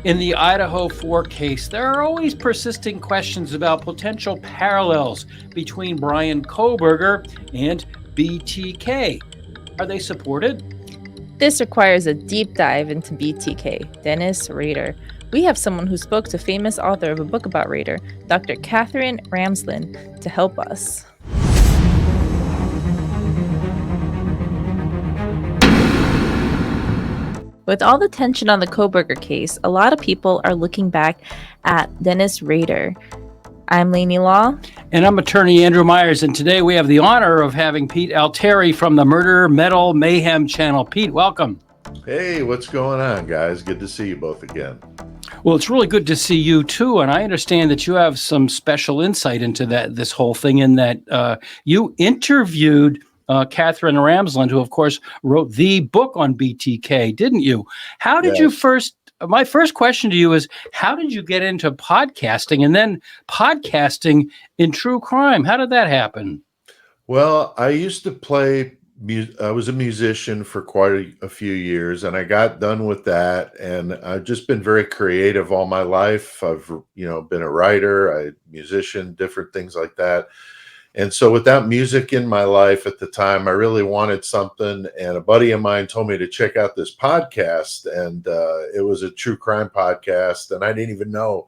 In the Idaho 4 case, there are always persisting questions about potential parallels between Bryan Kohberger and BTK. Are they supported? This requires a deep dive into BTK, Dennis Rader. We have someone who spoke to famous author of a book about Rader, Dr. Katherine Ramsland, to help us. With all the tension on the Kohberger case, a lot of people are looking back at Dennis Rader. I'm Lainey Law. And I'm attorney Andrew Myers, and today we have the honor of having Pete Altieri from the Murder, Metal, Mayhem channel. Pete, welcome. Hey, what's going on, guys? Good to see you both again. Well, it's really good to see you too, and I understand that you have some special insight into this whole thing in that you interviewed Katherine Ramsland, who, of course, wrote the book on BTK, didn't you? How did you first? My first question to you is, how did you get into podcasting and then podcasting in true crime? How did that happen? Well, I used to play. I was a musician for quite a few years, and I got done with that. And I've just been very creative all my life. I've, been a writer, musician, different things like that. And so without music in my life at the time, I really wanted something. And a buddy of mine told me to check out this podcast. And it was a true crime podcast. And I didn't even know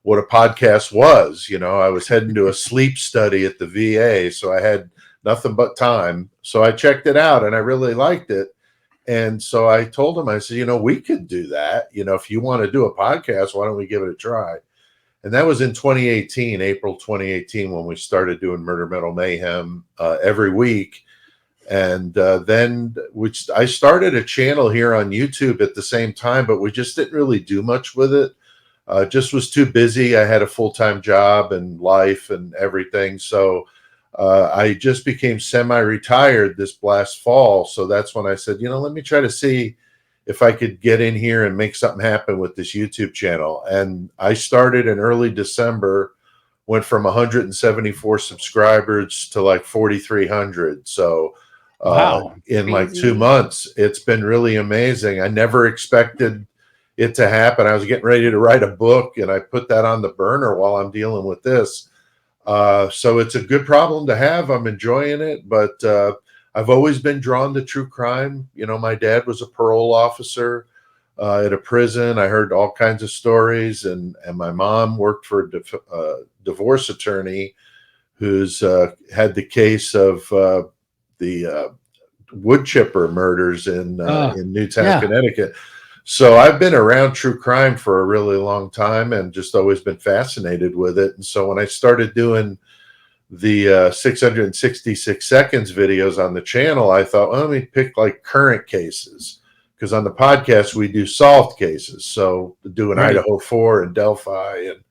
what a podcast was. I was heading to a sleep study at the VA. So I had nothing but time. So I checked it out and I really liked it. And so I told him, I said, we could do that. If you want to do a podcast, why don't we give it a try? And that was in 2018, April 2018, when we started doing Murder, Metal, Mayhem every week. And then I started a channel here on YouTube at the same time, but we just didn't really do much with it. Just was too busy. I had a full-time job and life and everything. So I just became semi-retired this last fall. So that's when I said, let me try to see if I could get in here and make something happen with this YouTube channel. And I started in early December, went from 174 subscribers to like 4,300. So wow, in like 2 months, it's been really amazing. I never expected it to happen. I was getting ready to write a book and I put that on the burner while I'm dealing with this. So it's a good problem to have. I'm enjoying it, but I've always been drawn to true crime. My dad was a parole officer at a prison. I heard all kinds of stories, and my mom worked for a divorce attorney who's had the case of the wood chipper murders in Newtown, Connecticut. So I've been around true crime for a really long time and just always been fascinated with it. And so when I started doing the 666 seconds videos on the channel, I thought, well, let me pick like current cases, because on the podcast we do solved cases. So doing Idaho 4 and Delphi and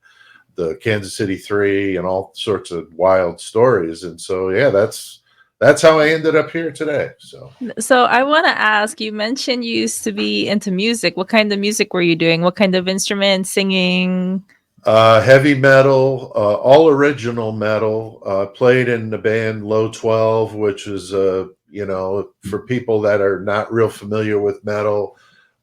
the Kansas City 3 and all sorts of wild stories. And so that's how I ended up here today. So I want to ask, you mentioned you used to be into music. What kind of music were you doing? What kind of instruments, singing? Heavy metal, all original metal. Played in the band Low 12, which is, for people that are not real familiar with metal.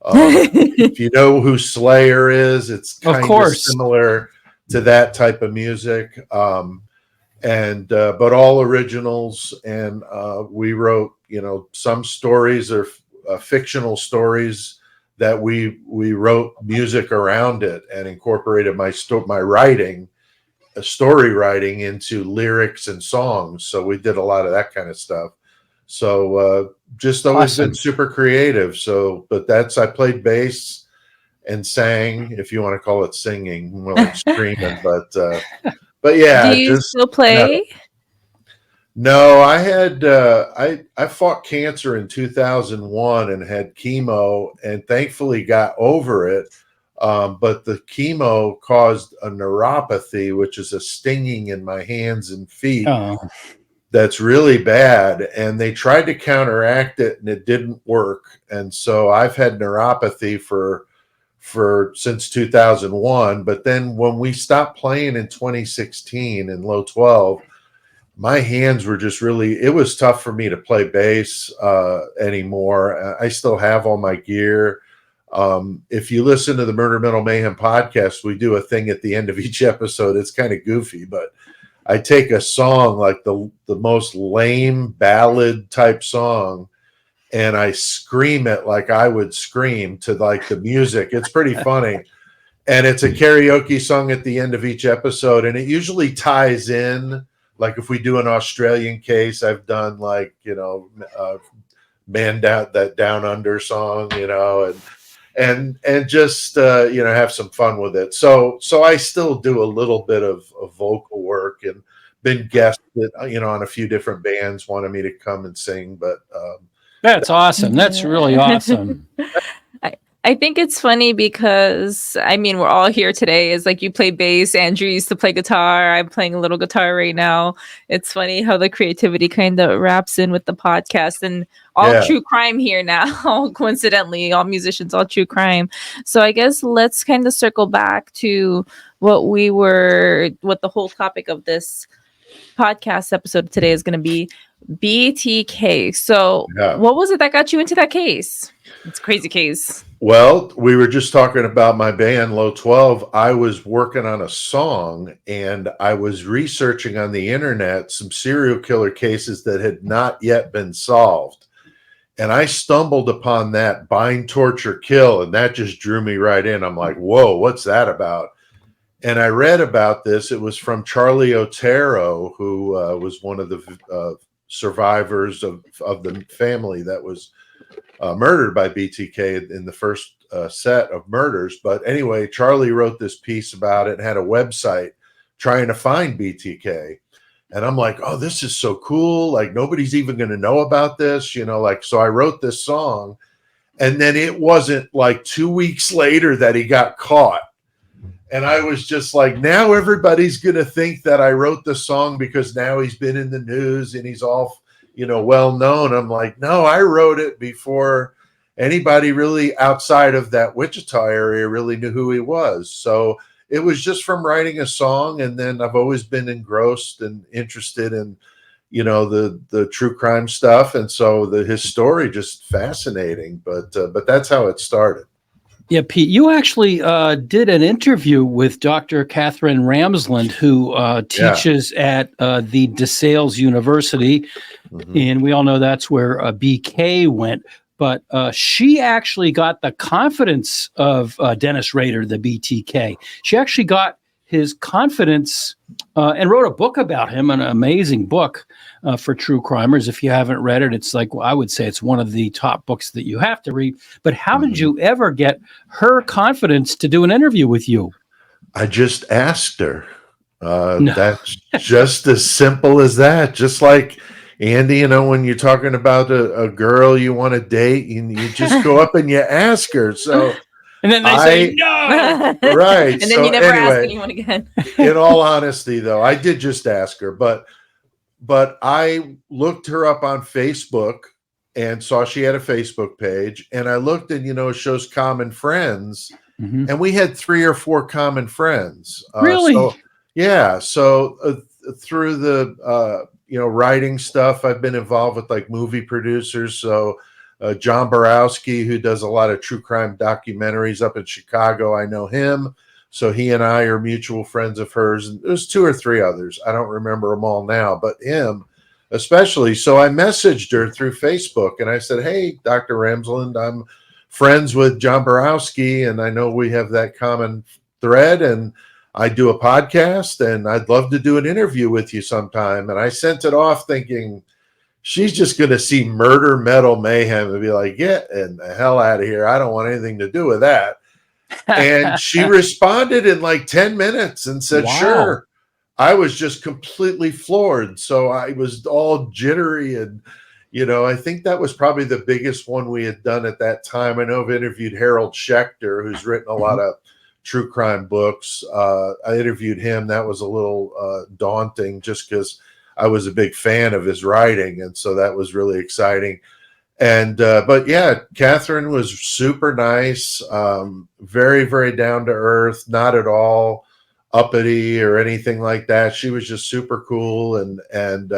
If you know who Slayer is, it's kind of similar to that type of music. But all originals. And we wrote, some stories are fictional stories that we wrote music around it and incorporated my story writing into lyrics and songs. So we did a lot of that kind of stuff. So just always been super creative. So, but I played bass and sang, if you want to call it singing, more like screaming, but yeah. Do you still play? No, I had I fought cancer in 2001 and had chemo, and thankfully got over it. But the chemo caused a neuropathy, which is a stinging in my hands and feet. That's really bad. And they tried to counteract it, and it didn't work. And so I've had neuropathy for since 2001. But then when we stopped playing in 2016 in Low 12, my hands were just it was tough for me to play bass anymore. I still have all my gear. If you listen to the Murder Metal Mayhem podcast, we do a thing at the end of each episode. It's kind of goofy, but I take a song like the most lame ballad type song, and I scream it like I would scream to like the music. It's pretty funny. And it's a karaoke song at the end of each episode. And it usually ties in, like if we do an Australian case, I've done like, Man Down, that Down Under song, and just, have some fun with it. So I still do a little bit of vocal work, and been guested, on a few different bands wanted me to come and sing, but, that's awesome. That's really awesome. I think it's funny because, we're all here today. Is like you play bass, Andrew used to play guitar. I'm playing a little guitar right now. It's funny how the creativity kind of wraps in with the podcast, and all true crime here now. Coincidentally, all musicians, all true crime. So I guess let's kind of circle back to what the whole topic of this podcast episode today is going to be. BTK. So what was it that got you into that case? It's a crazy case. Well, we were just talking about my band, Low 12. I was working on a song, and I was researching on the internet some serial killer cases that had not yet been solved. And I stumbled upon that Bind, Torture, Kill, and that just drew me right in. I'm like, whoa, what's that about? And I read about this. It was from Charlie Otero, who was one of the survivors of the family that was murdered by BTK in the first set of murders. But anyway, Charlie wrote this piece about it and had a website trying to find BTK. And I'm like, oh, this is so cool. Like, nobody's even going to know about this, so I wrote this song. And then it wasn't like 2 weeks later that he got caught. And I was just like, now everybody's going to think that I wrote the song because now he's been in the news and he's all, well known. I'm like, no, I wrote it before anybody really outside of that Wichita area really knew who he was. So it was just from writing a song. And then I've always been engrossed and interested in, the true crime stuff. And so his story just fascinating, but that's how it started. Yeah, Pete, you actually did an interview with Dr. Katherine Ramsland, who teaches at the DeSales University. Mm-hmm. And we all know that's where BK went. But she actually got the confidence of Dennis Rader, the BTK. She actually got his confidence and wrote a book about him, an amazing book for true crimers. If you haven't read it, it's like, I would say it's one of the top books that you have to read. But how did you ever get her confidence to do an interview with you? I just asked her. No. That's just as simple as that. Just like, Andy, when you're talking about a girl you want to date, you just go up and you ask her. So... And then they say no. Right. And then you never ask anyone again. In all honesty, though, I did just ask her, but I looked her up on Facebook and saw she had a Facebook page. And I looked and, it shows common friends. Mm-hmm. And we had 3 or 4 common friends. Really? So through the, writing stuff, I've been involved with like movie producers. So John Borowski, who does a lot of true crime documentaries up in Chicago. I know him. So he and I are mutual friends of hers. And there's 2 or 3 others. I don't remember them all now, but him especially. So I messaged her through Facebook and I said, hey, Dr. Ramsland, I'm friends with John Borowski and I know we have that common thread and I do a podcast and I'd love to do an interview with you sometime. And I sent it off thinking, she's just going to see Murder Metal Mayhem and be like, get the hell out of here. I don't want anything to do with that. And she responded in like 10 minutes and said, wow. Sure. I was just completely floored. So I was all jittery. And, I think that was probably the biggest one we had done at that time. I know I've interviewed Harold Schechter, who's written a lot of true crime books. I interviewed him. That was a little daunting just because I was a big fan of his writing. And so that was really exciting. And, but yeah, Katherine was super nice, very, very down to earth, not at all uppity or anything like that. She was just super cool. And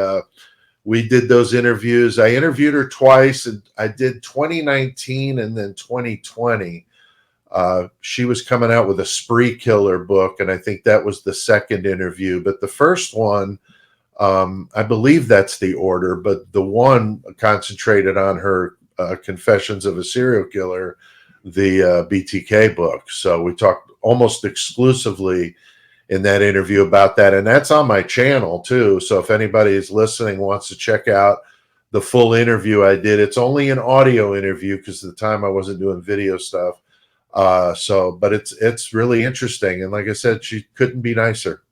we did those interviews. I interviewed her twice and I did 2019 and then 2020. She was coming out with a spree killer book, and I think that was the second interview. But the first one, I believe that's the order, but the one concentrated on her Confessions of a Serial Killer, the BTK book. So we talked almost exclusively in that interview about that, and that's on my channel too. So if anybody is listening wants to check out the full interview I did, it's only an audio interview because at the time I wasn't doing video stuff. But it's really interesting, and like I said, she couldn't be nicer.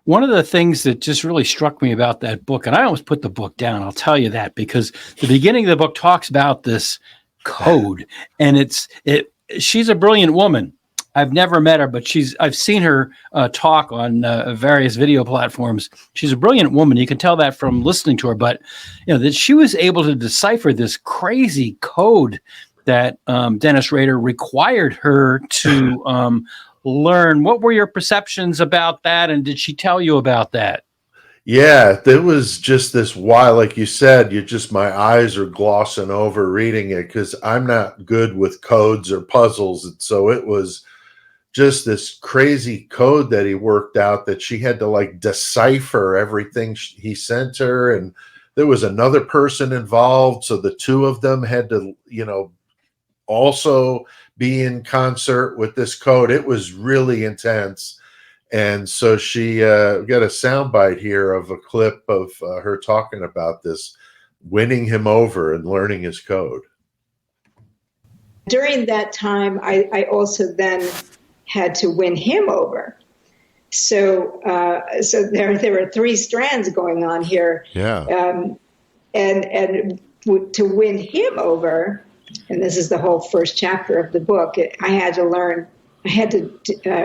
One of the things that just really struck me about that book, and I almost put the book down, I'll tell you that, because the beginning of the book talks about this code, and she's a brilliant woman. I've never met her, but I've seen her talk on various video platforms. She's a brilliant woman. You can tell that from listening to her, but that she was able to decipher this crazy code that Dennis Rader required her to learn. What were your perceptions about that, and did she tell you about that? Yeah, there was just this wild, like you said, my eyes are glossing over reading it because I'm not good with codes or puzzles. And so it was just this crazy code that he worked out that she had to like decipher everything he sent her. And there was another person involved. So the two of them had to, also be in concert with this code. It was really intense. And so she got a soundbite here of a clip of her talking about this, winning him over and learning his code. During that time, I also then had to win him over. So there were three strands going on here. Yeah. And to win him over, and this is the whole first chapter of the book, I had to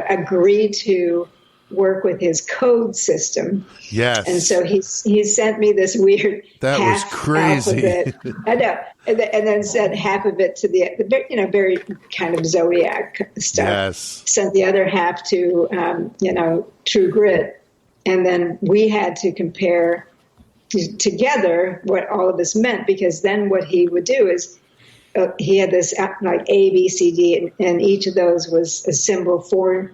agree to work with his code system. Yes. And so he sent me this weird that was crazy. Alphabet. I know. And then sent half of it to the very kind of zodiac stuff. Yes. Sent the other half to True Grit. And then we had to compare together what all of this meant, because then what he would do is he had this like A, B, C, D, and each of those was a symbol for.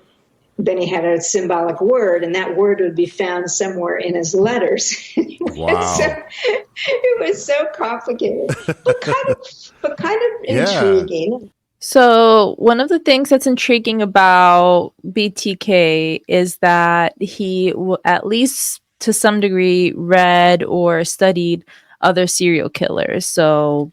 Then he had a symbolic word, and that word would be found somewhere in his letters. Wow. It was so complicated, but kind of intriguing. So one of the things that's intriguing about BTK is that he, at least to some degree, read or studied other serial killers. So,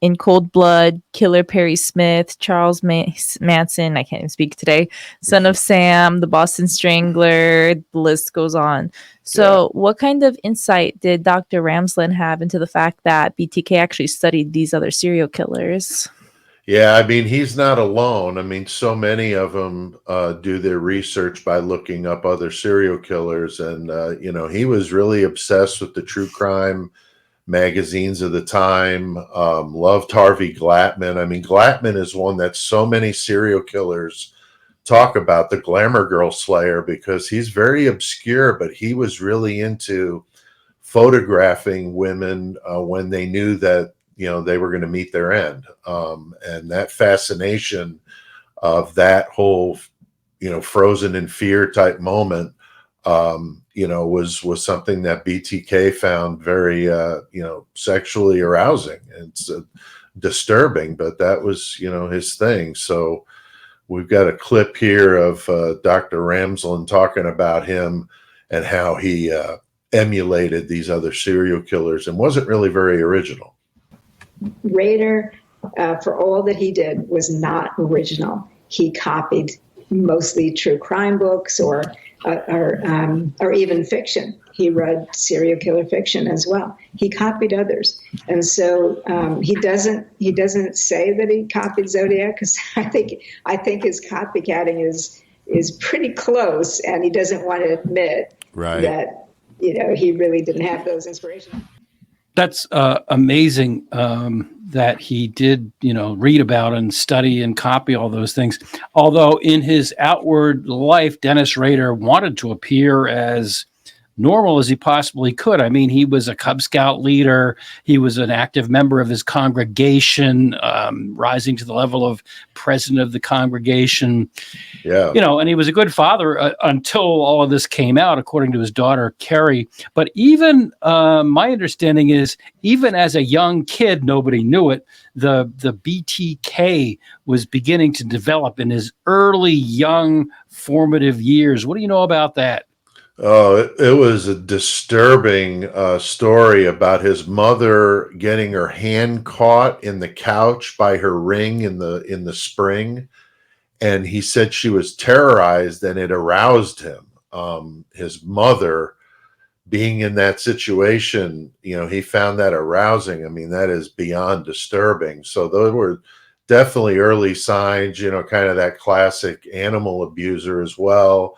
in Cold Blood, Killer Perry Smith, Charles Manson, I can't even speak today, Son of Sam, the Boston Strangler, the list goes on. So what kind of insight did Dr. Ramsland have into the fact that BTK actually studied these other serial killers? Yeah, I mean, he's not alone. I mean, so many of them do their research by looking up other serial killers. And, he was really obsessed with the true crime magazines of the time, loved Harvey Glattman. I mean, Glattman is one that so many serial killers talk about, the glamour girl slayer, because he's very obscure, but he was really into photographing women when they knew that, they were going to meet their end. And that fascination of that whole, frozen in fear type moment, was something that BTK found very, sexually arousing. It's disturbing, but that was, his thing. So we've got a clip here of Dr. Ramsland talking about him and how he emulated these other serial killers and wasn't really very original. Rader, for all that he did, was not original. He copied mostly true crime books or even fiction. He read serial killer fiction as well. He copied others, and so he doesn't say that he copied Zodiac, because I think his copycatting is pretty close, and he doesn't want to admit that he really didn't have those inspirations. That's amazing that he did, read about and study and copy all those things. Although in his outward life, Dennis Rader wanted to appear as normal as he possibly could. I mean, he was a Cub Scout leader. He was an active member of his congregation, rising to the level of president of the congregation. Yeah. And he was a good father until all of this came out, according to his daughter, Carrie. But even my understanding is, even as a young kid, nobody knew it, the BTK was beginning to develop in his early, young, formative years. What do you know about that? Oh, it was a disturbing story about his mother getting her hand caught in the couch by her ring in the spring, and he said she was terrorized and it aroused him. His mother being in that situation, he found that arousing. I mean, that is beyond disturbing. So those were definitely early signs, kind of that classic animal abuser as well.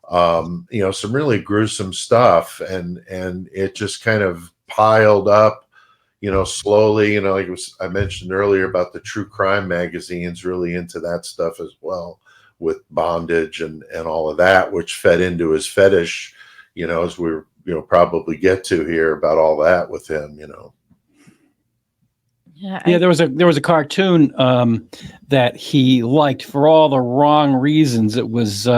Some really gruesome stuff, and it just kind of piled up, slowly. Like I mentioned earlier about the true crime magazines, really into that stuff as well, with bondage and all of that, which fed into his fetish, as we're probably get to here about all that with him. Yeah, there was a cartoon that he liked for all the wrong reasons. It was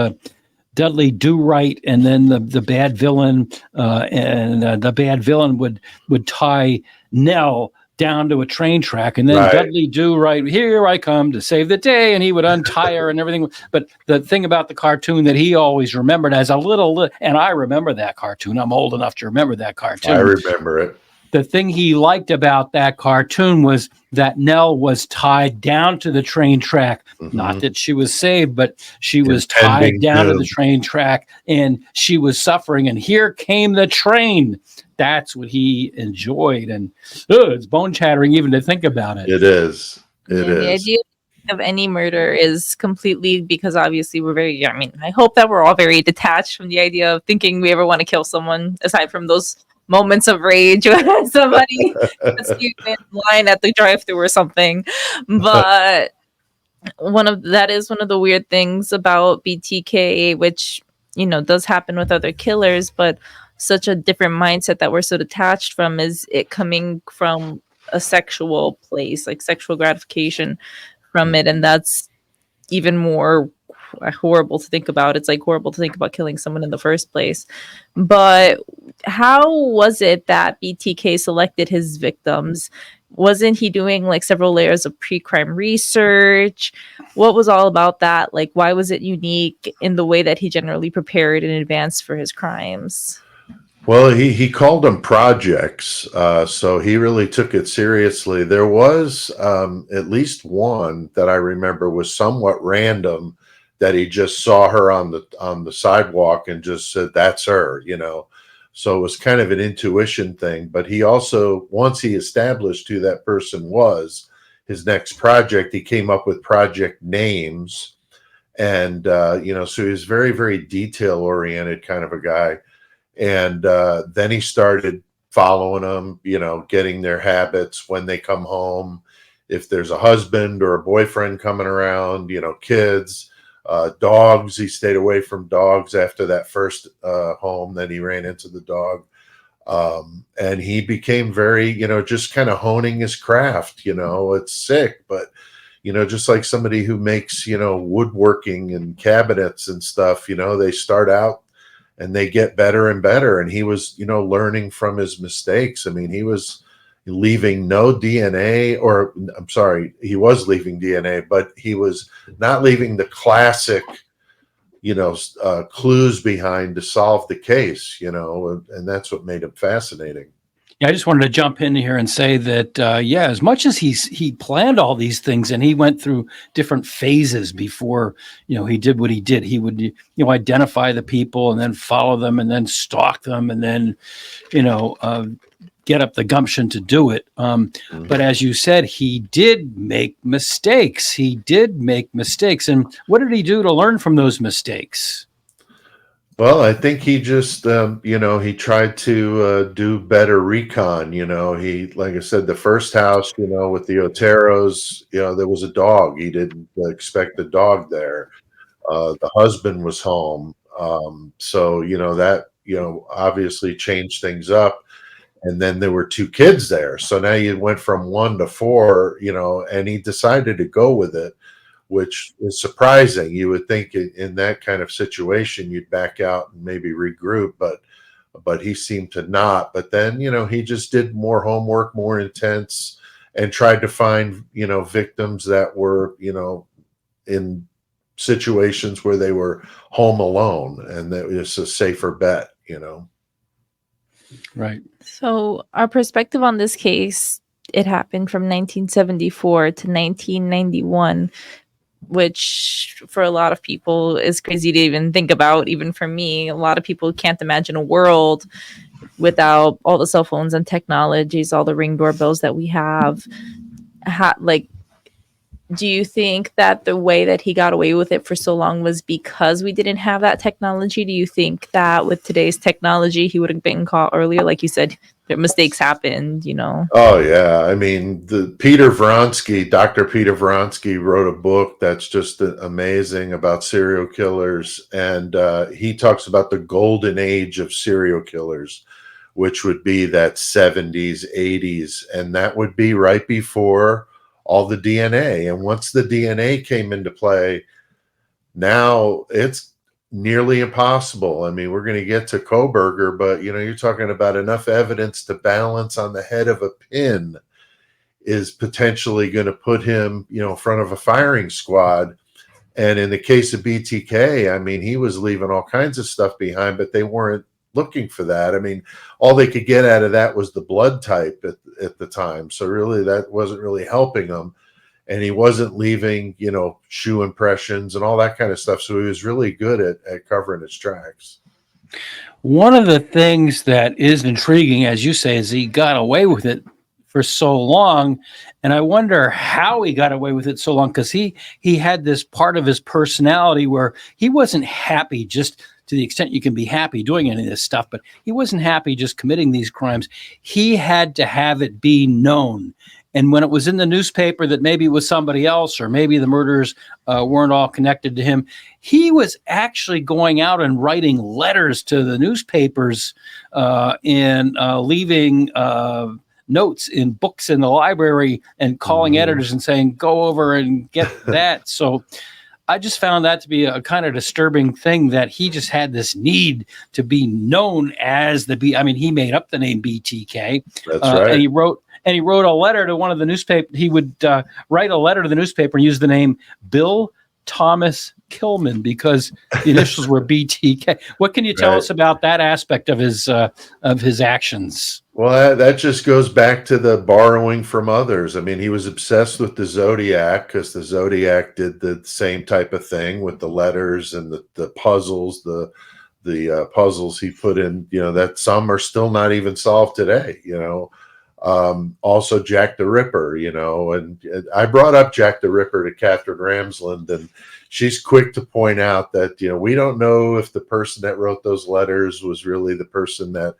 Dudley Do-Right, and then the bad villain, and the bad villain would tie Nell down to a train track, and then Right. Dudley Do-Right, here I come to save the day, and he would untie her and everything. But the thing about the cartoon that he always remembered as a little, and I remember that cartoon. I'm old enough to remember that cartoon. I remember it. The thing he liked about that cartoon was that Nell was tied down to the train track. Mm-hmm. Not that she was saved, but she was Impending tied down to doom. the train track, and she was suffering. And here came the train. That's what he enjoyed. And it's bone chattering even to think about it. It is. It The is. idea of any murder is completely, because obviously we're very, I hope that we're all very detached from the idea of thinking we ever want to kill someone, aside from those moments of rage when somebody puts you in line at the drive-thru or something. But that is one of the weird things about BTK, which does happen with other killers, but such a different mindset that we're so detached from, is it coming from a sexual place, like sexual gratification from it. And that's even more horrible to think about. It's like horrible to think about killing someone in the first place. But how was it that BTK selected his victims? Wasn't he doing like several layers of pre-crime research? What was all about that? Like, why was it unique in the way that he generally prepared in advance for his crimes? Well, he called them projects, so he really took it seriously. There was at least one that I remember was somewhat random, that he just saw her on the sidewalk and just said, "That's her," So it was kind of an intuition thing. But he also, once he established who that person was, his next project, he came up with project names, and so he was very, very detail oriented kind of a guy. And then he started following them, getting their habits when they come home. If there's a husband or a boyfriend coming around, kids, dogs, he stayed away from dogs after that first home. Then he ran into the dog. And he became very, just kind of honing his craft. It's sick, but, just like somebody who makes, woodworking and cabinets and stuff, they start out and they get better and better. And he was, learning from his mistakes. I mean, he was leaving no DNA, or I'm sorry, he was leaving DNA, but he was not leaving the classic, clues behind to solve the case, and that's what made him fascinating. Yeah, I just wanted to jump in here and say that, as much as he planned all these things, and he went through different phases before, he did what he did. He would, identify the people and then follow them and then stalk them and then, get up the gumption to do it. But as you said, he did make mistakes. And what did he do to learn from those mistakes? Well, I think he just, he tried to do better recon. He, like I said, the first house, with the Oteros, there was a dog. He didn't expect the dog there. The husband was home. So, that, obviously changed things up. And then there were 2 kids there. So now you went from 1 to 4, and he decided to go with it, which is surprising. You would think in that kind of situation, you'd back out and maybe regroup, but he seemed to not. But then, he just did more homework, more intense, and tried to find, victims that were, in situations where they were home alone, and that was a safer bet, Right. So our perspective on this case, it happened from 1974 to 1991, which for a lot of people is crazy to even think about. Even for me, a lot of people can't imagine a world without all the cell phones and technologies, all the Ring doorbells that we have. Do you think that the way that he got away with it for so long was because we didn't have that technology? Do you think that with today's technology, he would have been caught earlier? Like you said, mistakes happened, Oh, yeah. I mean, Dr. Peter Vronsky wrote a book that's just amazing about serial killers. And he talks about the golden age of serial killers, which would be that 70s, 80s. And that would be right before all the DNA. And once the DNA came into play, now it's nearly impossible. I mean, we're going to get to Kohberger, but you're talking about enough evidence to balance on the head of a pin is potentially going to put him, in front of a firing squad. And in the case of BTK, I mean, he was leaving all kinds of stuff behind, but they weren't looking for that. I mean, all they could get out of that was the blood type at the time. So really that wasn't really helping him. And he wasn't leaving, shoe impressions and all that kind of stuff. So he was really good at covering his tracks. One of the things that is intriguing, as you say, is he got away with it for so long. And I wonder how he got away with it so long, because he had this part of his personality where he wasn't happy, just to the extent you can be happy doing any of this stuff, but he wasn't happy just committing these crimes. He had to have it be known. And when it was in the newspaper that maybe it was somebody else, or maybe the murders weren't all connected to him, he was actually going out and writing letters to the newspapers and leaving notes in books in the library and calling editors and saying, go over and get that. So I just found that to be a kind of disturbing thing, that he just had this need to be known as he made up the name BTK. That's right. And he wrote a letter to one of the newspaper. He would write a letter to the newspaper and use the name Bill Thomas Kilman because the initials were BTK. What can you tell us about that aspect of his actions? Well, that just goes back to the borrowing from others. I mean, he was obsessed with the Zodiac because the Zodiac did the same type of thing with the letters and the puzzles, the puzzles he put in, that some are still not even solved today, Also Jack the Ripper, and I brought up Jack the Ripper to Katherine Ramsland, and she's quick to point out that, we don't know if the person that wrote those letters was really the person that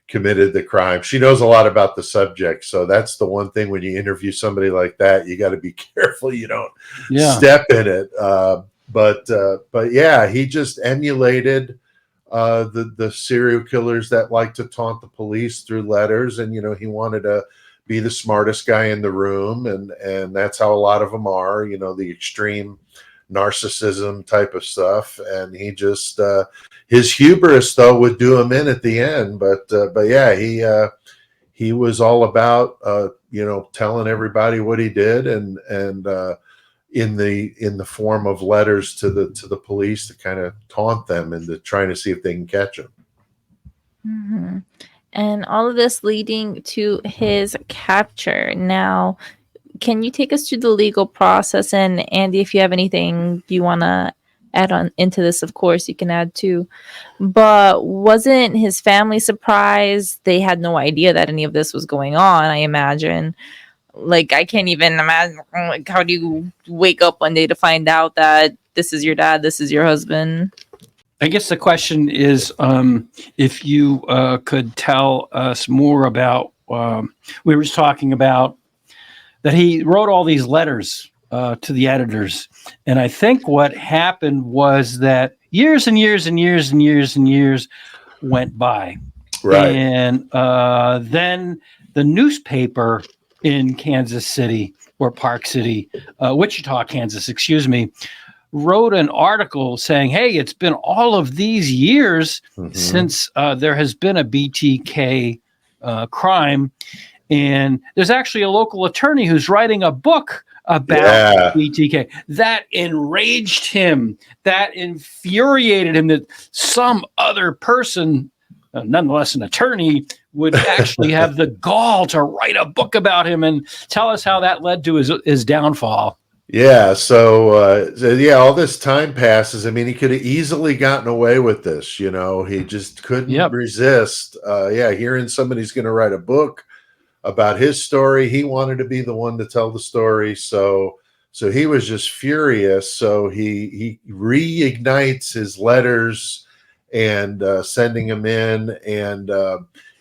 committed the crime. She knows a lot about the subject. So that's the one thing when you interview somebody like that, you got to be careful you don't step in it. But yeah, he just emulated the serial killers that like to taunt the police through letters. And, he wanted to be the smartest guy in the room. And that's how a lot of them are, the extreme narcissism type of stuff. And he just, his hubris though would do him in at the end. But yeah, he was all about, telling everybody what he did and in the form of letters to the police to kind of taunt them and to trying to see if they can catch him. Mm-hmm. And all of this leading to his capture. Now, can you take us through the legal process? And Andy, if you have anything you want to add on into this, of course, you can add too. But wasn't his family surprised? They had no idea that any of this was going on, I imagine. Like, I can't even imagine, like, how do you wake up one day to find out that this is your dad, this is your husband? I guess the question is, if you could tell us more about, we were just talking about that he wrote all these letters to the editors. And I think what happened was that years and years and years and years and years went by. Right. And then the newspaper in Kansas City or Park City, Wichita, Kansas, excuse me, wrote an article saying, hey, it's been all of these years since there has been a BTK crime. And there's actually a local attorney who's writing a book about BTK. That enraged him. That infuriated him that some other person, nonetheless an attorney, would actually have the gall to write a book about him. And tell us how that led to his downfall. Yeah. So all this time passes. I mean, he could have easily gotten away with this. You know, he just couldn't resist. Hearing somebody's going to write a book about his story. He wanted to be the one to tell the story. So he was just furious. So he reignites his letters and sending them in. And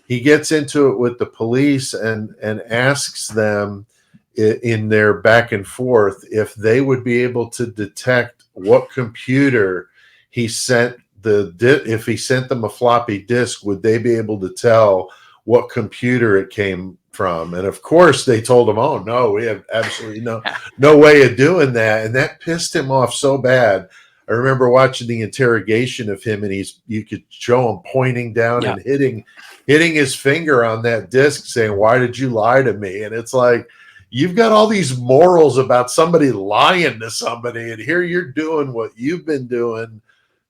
he gets into it with the police and asks them in their back and forth if they would be able to detect what computer he sent if he sent them a floppy disk, would they be able to tell what computer it came from? And of course they told him, oh no, we have absolutely no way of doing that. And that pissed him off so bad. I remember watching the interrogation of him, and you could show him pointing down and hitting his finger on that disk saying, why did you lie to me? And it's like, you've got all these morals about somebody lying to somebody, and here you're doing what you've been doing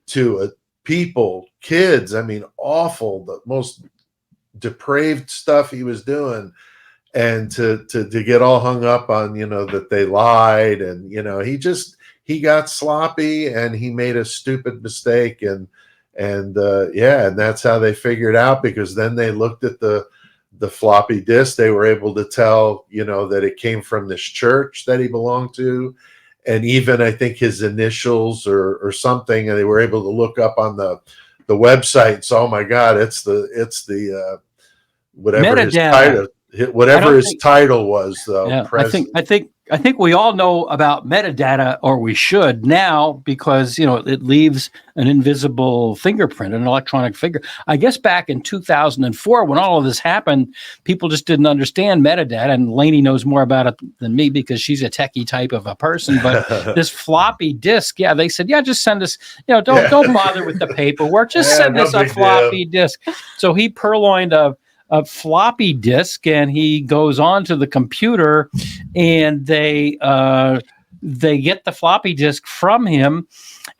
to people, kids. I mean, awful, the most depraved stuff he was doing. And to get all hung up on, that they lied, and, he got sloppy and he made a stupid mistake. And that's how they figured out, because then they looked at the floppy disk. They were able to tell, that it came from this church that he belonged to. And even I think his initials or something, and they were able to look up on the website. So, oh my God, it's the whatever metadata. His title was, though. Yeah, I think we all know about metadata, or we should now, because it leaves an invisible fingerprint, an electronic finger. I guess back in 2004, when all of this happened, people just didn't understand metadata, and Lainey knows more about it than me because she's a techie type of a person. But this floppy disk, they said, just send us, don't bother with the paperwork, just send us a floppy disk. So he purloined a floppy disk, and he goes on to the computer, and they get the floppy disk from him,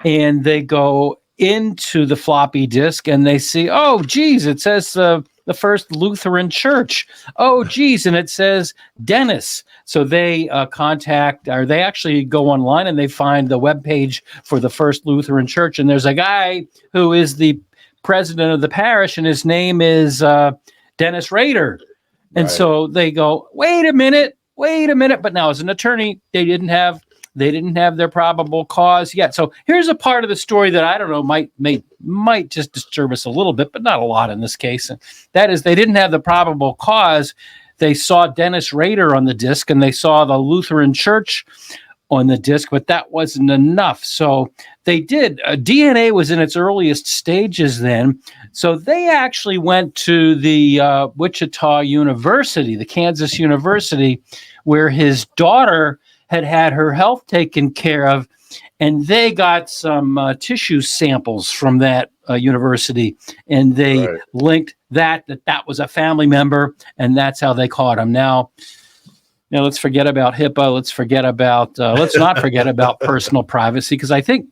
and they go into the floppy disk, and they see, oh geez, it says the First Lutheran Church. Oh geez, and it says Dennis. So they they actually go online, and they find the webpage for the First Lutheran Church, and there's a guy who is the president of the parish, and his name is Dennis Rader. And so they go, wait a minute. But now, as an attorney, they didn't have their probable cause yet. So here's a part of the story that I don't know might just disturb us a little bit, but not a lot in this case. And that is, they didn't have the probable cause. They saw Dennis Rader on the disc, and they saw the Lutheran Church on the disc, but that wasn't enough. So they did. DNA was in its earliest stages then. So they actually went to the Wichita University, the Kansas University, where his daughter had her health taken care of, and they got some tissue samples from that university, and they linked that was a family member, and that's how they caught him. Now, let's forget about HIPAA. Let's not forget about personal privacy, because I think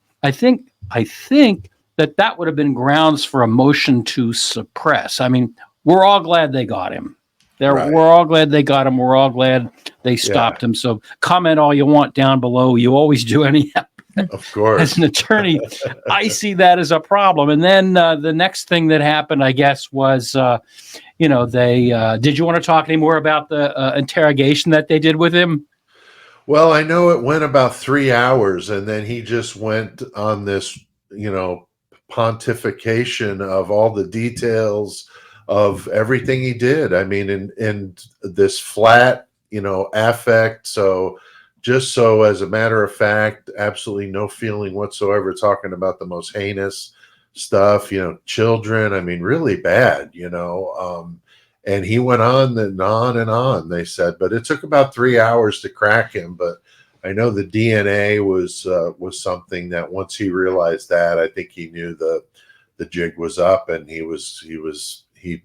that would have been grounds for a motion to suppress. I mean, we're all glad they got him. We're all glad they got him. We're all glad they stopped him. So comment all you want down below. You always do anyhow. Of course. As an attorney, I see that as a problem. And then the next thing that happened, I guess, was, they did you want to talk any more about the interrogation that they did with him? Well, I know it went about 3 hours, and then he just went on this, pontification of all the details of everything he did. I mean, in this flat, affect. So just so as a matter of fact, absolutely no feeling whatsoever, talking about the most heinous stuff, children. I mean, really bad, and he went on and on and on, they said, but it took about 3 hours to crack him. But I know the DNA was something that once he realized that, I think he knew the jig was up, and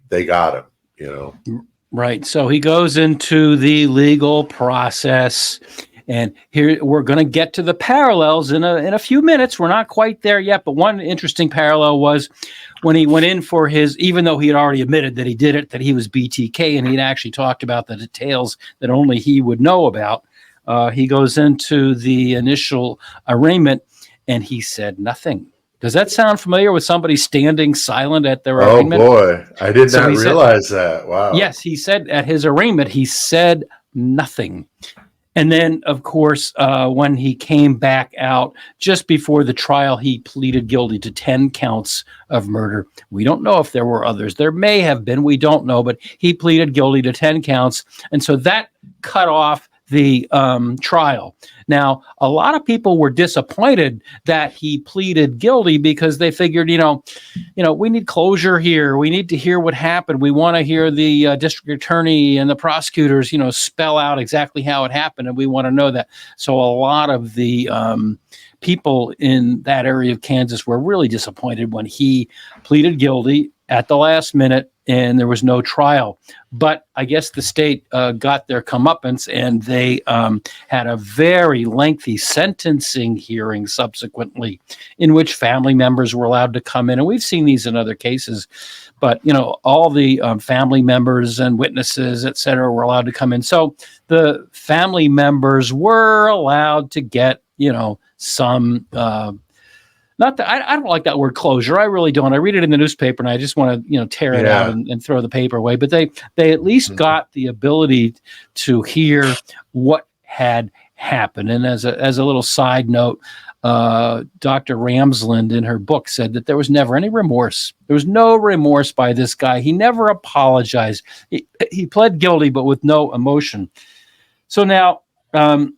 they got him, Right. So he goes into the legal process, and here we're going to get to the parallels in a few minutes. We're not quite there yet, but one interesting parallel was when he went in for even though he had already admitted that he did it, that he was BTK, and he'd actually talked about the details that only he would know about. He goes into the initial arraignment, and he said nothing. Does that sound familiar with somebody standing silent at their arraignment? Oh boy, I did not realize that. Wow. Yes, he said at his arraignment, he said nothing. And then, of course, when he came back out just before the trial, he pleaded guilty to 10 counts of murder. We don't know if there were others. There may have been. We don't know. But he pleaded guilty to 10 counts. And so that cut off the trial. Now, a lot of people were disappointed that he pleaded guilty because they figured, we need closure here. We need to hear what happened. We want to hear the district attorney and the prosecutors, spell out exactly how it happened. And we want to know that. So a lot of the people in that area of Kansas were really disappointed when he pleaded guilty at the last minute and there was no trial. But I guess the state got their comeuppance, and they had a very lengthy sentencing hearing subsequently in which family members were allowed to come in. And we've seen these in other cases. But, all the family members and witnesses, et cetera, were allowed to come in. So the family members were allowed to get, some not that I don't like that word closure. I really don't. I read it in the newspaper and I just want to, tear it out and throw the paper away. But they at least got the ability to hear what had happened. And as a little side note, Dr. Ramsland in her book said that there was never any remorse. There was no remorse by this guy. He never apologized. He pled guilty, but with no emotion. So now, the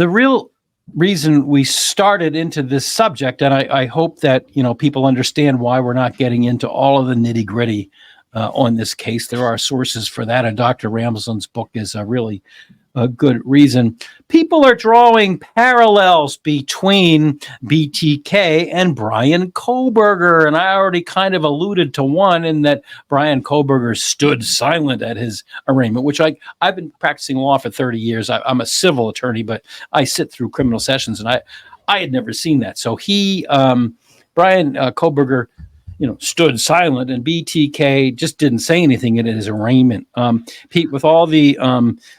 real reason we started into this subject, and I hope that people understand why we're not getting into all of the nitty gritty on this case. There are sources for that, and Dr. Ramsland's book is a really good reason. People are drawing parallels between BTK and Bryan Kohberger, and I already kind of alluded to one in that Bryan Kohberger stood silent at his arraignment, which I've been practicing law for 30 years. I'm a civil attorney, but I sit through criminal sessions, and I had never seen that. So Bryan Kohberger, stood silent, and BTK just didn't say anything in his arraignment. Pete, with all the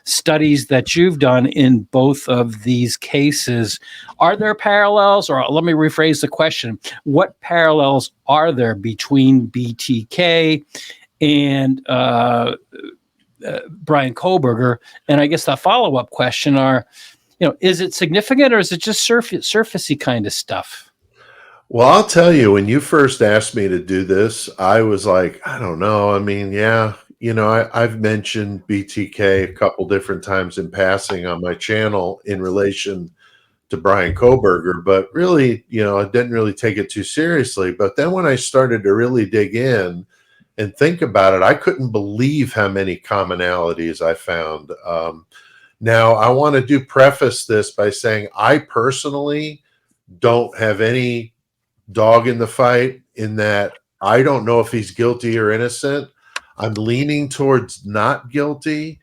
studies that you've done in both of these cases, are there parallels, or let me rephrase the question, what parallels are there between BTK and Bryan Kohberger? And I guess the follow-up question are, is it significant, or is it just surfacey kind of stuff? Well, I'll tell you, when you first asked me to do this, I was like, I don't know. I mean, yeah, I've mentioned BTK a couple different times in passing on my channel in relation to Bryan Kohberger, but really, I didn't really take it too seriously. But then when I started to really dig in and think about it, I couldn't believe how many commonalities I found. Now, I want to preface this by saying I personally don't have any dog in the fight, in that I don't know if he's guilty or innocent. I'm leaning towards not guilty,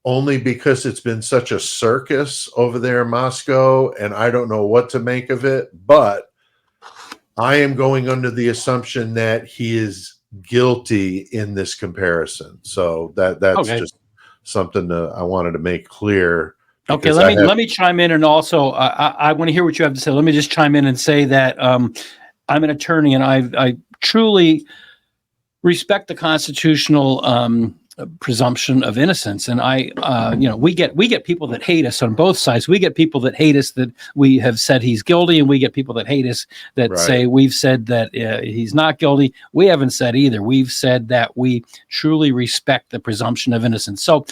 only because it's been such a circus over there in Moscow, and I don't know what to make of it. But I am going under the assumption that he is guilty in this comparison. So that's okay. Just something that I wanted to make clear. Okay, let me chime in, and also I want to hear what you have to say. Let me just chime in and say that I'm an attorney, and I truly respect the constitutional presumption of innocence. And we get people that hate us on both sides. We get people that hate us that we have said he's guilty, and we get people that hate us that say we've said that he's not guilty. We haven't said either. We've said that we truly respect the presumption of innocence. So,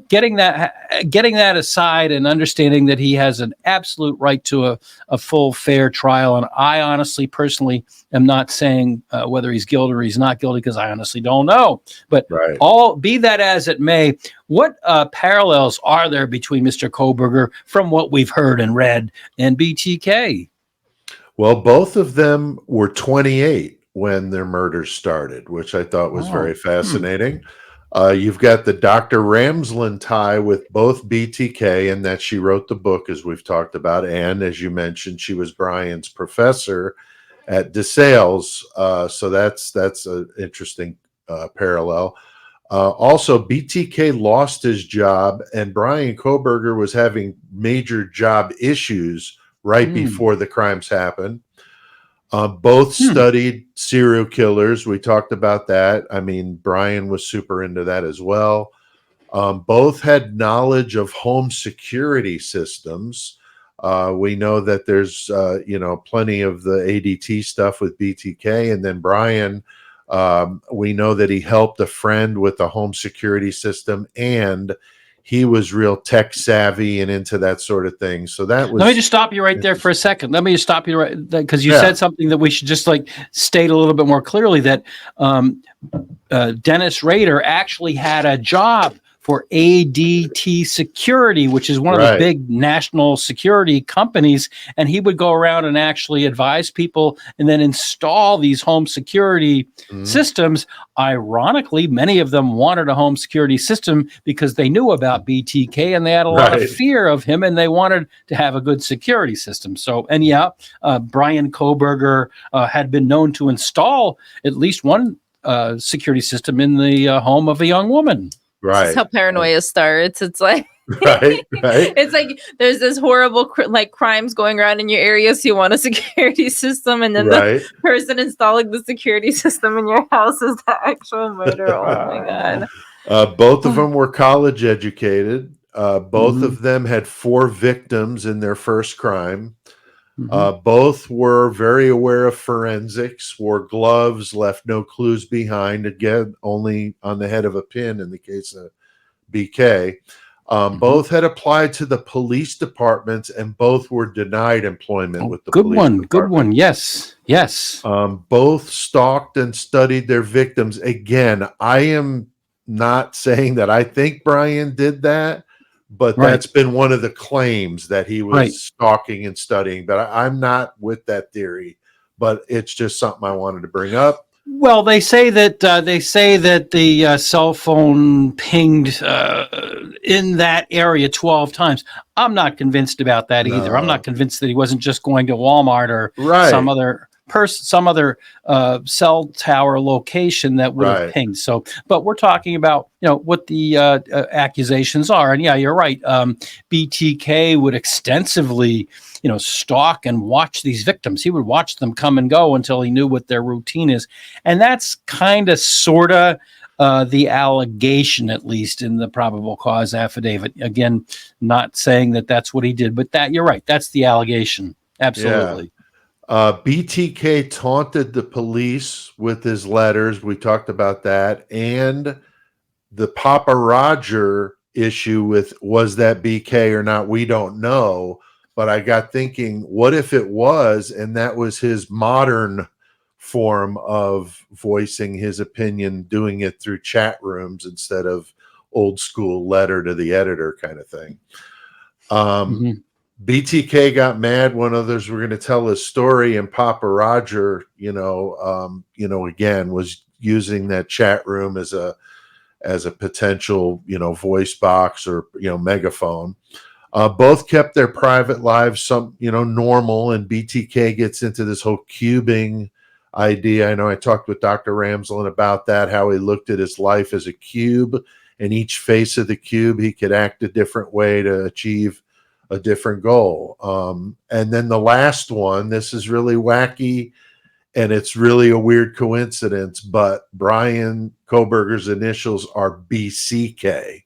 getting that aside and understanding that he has an absolute right to a full, fair trial. And I honestly, personally, am not saying whether he's guilty or he's not guilty, because I honestly don't know. But be that as it may, what parallels are there between Mr. Kohberger from what we've heard and read and BTK? Well, both of them were 28 when their murders started, which I thought was very fascinating. You've got the Dr. Ramsland tie with both BTK, and that she wrote the book, as we've talked about. And as you mentioned, she was Bryan's professor at DeSales. So that's an interesting parallel. Also, BTK lost his job, and Bryan Kohberger was having major job issues right before the crimes happened. Both studied serial killers. We talked about that. I mean, Bryan was super into that as well. Both had knowledge of home security systems. We know that there's, plenty of the ADT stuff with BTK. And then Bryan, we know that he helped a friend with the home security system, and he was real tech savvy and into that sort of thing. So that was. Let me just stop you right there for a second. Let me just stop you right there, because you said something that we should just state a little bit more clearly, that Dennis Rader actually had a job for ADT Security, which is one of the big national security companies. And he would go around and actually advise people and then install these home security systems. Ironically, many of them wanted a home security system because they knew about BTK and they had a lot of fear of him, and they wanted to have a good security system. So, and Bryan Kohberger had been known to install at least one security system in the home of a young woman. This is how paranoia starts. It's like right. It's like there's this horrible crimes going around in your area, so you want a security system, and then the person installing the security system in your house is the actual murderer. Oh my god! Both of them were college educated. Both of them had 4 victims in their first crime. Both were very aware of forensics, wore gloves, left no clues behind, again, only on the head of a pin in the case of BK. Both had applied to the police departments, and both were denied employment with the police department. Good one. Yes. Both stalked and studied their victims. Again, I am not saying that I think Bryan did that, but that's been one of the claims, that he was stalking and studying. But I'm not with that theory, but it's just something I wanted to bring up. Well, they say that the cell phone pinged in that area 12 times. I'm not convinced about that either. I'm not convinced that he wasn't just going to Walmart or some other cell tower location that would have pinged. So, but we're talking about, what the accusations are. And you're right. BTK would extensively, stalk and watch these victims. He would watch them come and go until he knew what their routine is. And that's kind of, sort of, the allegation, at least in the probable cause affidavit. Again, not saying that that's what he did, but that, you're right. That's the allegation. Absolutely. Yeah. BTK taunted the police with his letters. We talked about that. And the Papa Roger issue with, was that BK or not? We don't know. But I got thinking, what if it was, and that was his modern form of voicing his opinion, doing it through chat rooms instead of old school letter to the editor kind of thing. BTK got mad when others were going to tell his story, and Papa Roger, again, was using that chat room as a potential, voice box or, megaphone. Both kept their private lives normal, and BTK gets into this whole cubing idea. I know I talked with Dr. Ramsland about that, how he looked at his life as a cube, and each face of the cube, he could act a different way to achieve a different goal. And then the last one, this is really wacky And it's really a weird coincidence, but Bryan Kohberger's initials are BCK,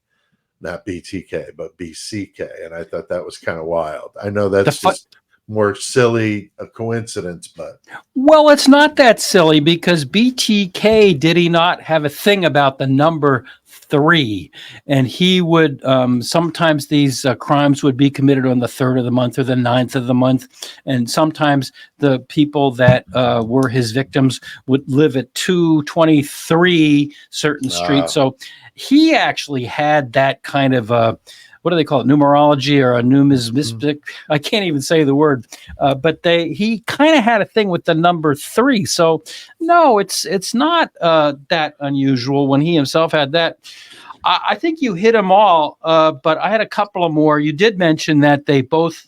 not BTK, but BCK. And I thought that was kind of wild. I know that's just more silly a coincidence, but Well, it's not that silly because BTK, did he not have a thing about the number 3? And he would, sometimes these crimes would be committed on the 3rd of the month or the 9th of the month. And sometimes the people that were his victims would live at 223 certain streets. So he actually had that kind of what do they call it? Numerology or a numismatic? I can't even say the word. But he kind of had a thing with the number 3. So no, it's not that unusual when he himself had that. I think you hit them all, but I had a couple of more. You did mention that they both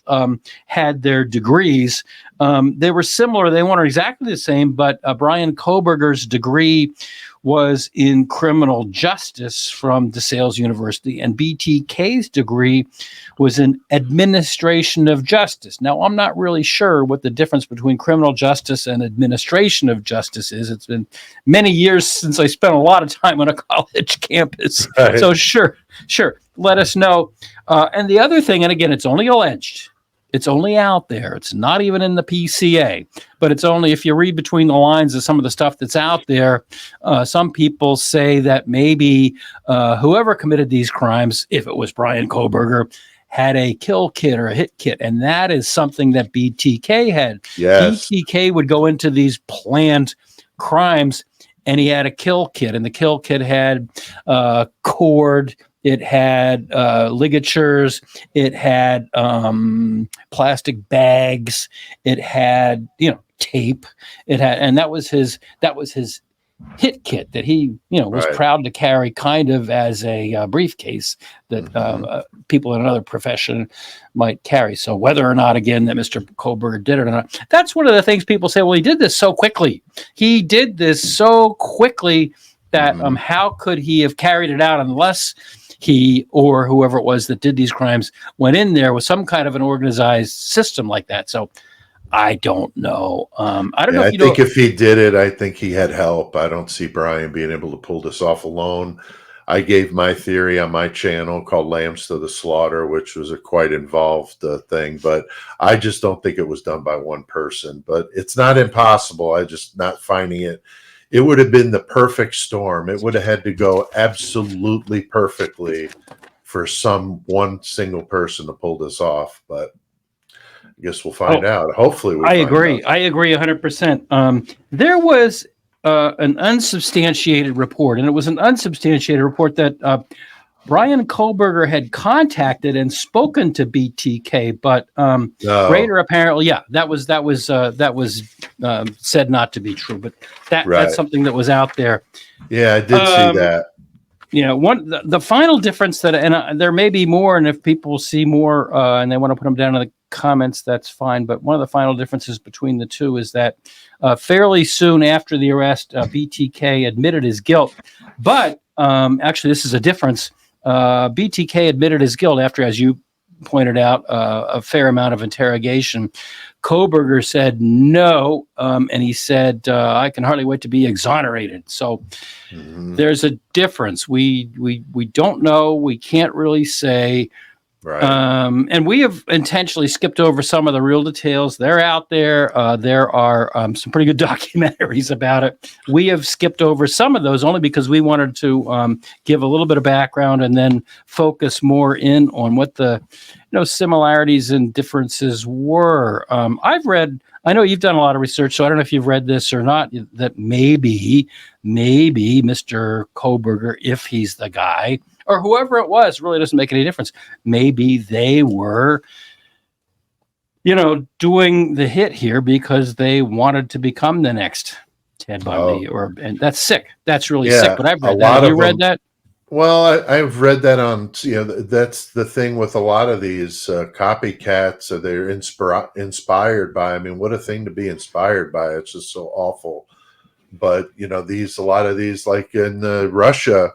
had their degrees. They were similar. They weren't exactly the same, but Bryan Kohberger's degree was in criminal justice from DeSales University, and BTK's degree was in administration of justice. Now, I'm not really sure what the difference between criminal justice and administration of justice is. It's been many years since I spent a lot of time on a college campus. Right. So sure, let us know. And the other thing, and again, it's only alleged. It's only out there. It's not even in the PCA, but it's only if you read between the lines of some of the stuff that's out there. Some people say that maybe whoever committed these crimes, if it was Bryan Kohberger, had a kill kit or a hit kit. And that is something that BTK had. yes, BTK would go into these planned crimes and he had a kill kit, and the kill kit had cord. It had ligatures. It had plastic bags. It had, tape. It had, and that was his hit kit that he, was Right. proud to carry, kind of as a briefcase that people in another profession might carry. So whether or not, again, that Mr. Kohberger did it or not, that's one of the things people say. Well, he did this so quickly. He did this so quickly that how could he have carried it out unless he or whoever it was that did these crimes went in there with some kind of an organized system like that. So I don't know. I don't know if I you think know. if he did it, I think he had help. I don't see Bryan being able to pull this off alone. I gave my theory on my channel called Lambs to the Slaughter, which was a quite involved thing, but I just don't think it was done by one person. But it's not impossible. I just not finding it. It would have been the perfect storm. It would have had to go absolutely perfectly for one single person to pull this off. But I guess we'll find out. Hopefully, I agree. I agree 100%. There was an unsubstantiated report, and it was an unsubstantiated report that Bryan Kohberger had contacted and spoken to BTK, but Rader apparently, that was said not to be true. But that's something that was out there. Yeah, I did see that. The final difference that, and there may be more, and if people see more and they want to put them down in the comments, that's fine. But one of the final differences between the two is that fairly soon after the arrest, BTK admitted his guilt. But actually, this is a difference. BTK admitted his guilt after, as you pointed out, a fair amount of interrogation. Kohberger said no, and he said, I can hardly wait to be exonerated. So there's a difference. We don't know. We can't really say. Right. And we have intentionally skipped over some of the real details. They're out there. There are some pretty good documentaries about it. We have skipped over some of those only because we wanted to give a little bit of background and then focus more in on what the similarities and differences were. I know you've done a lot of research, so I don't know if you've read this or not, that maybe Mr. Kohberger, if he's the guy, or whoever it was, really doesn't make any difference. Maybe they were, doing the hit here because they wanted to become the next Ted Bundy, and that's sick. That's really sick. But I've read that. Have you read that? Well, I've read that on, that's the thing with a lot of these copycats. They're inspired by. I mean, what a thing to be inspired by. It's just so awful. But, a lot of these, like in Russia,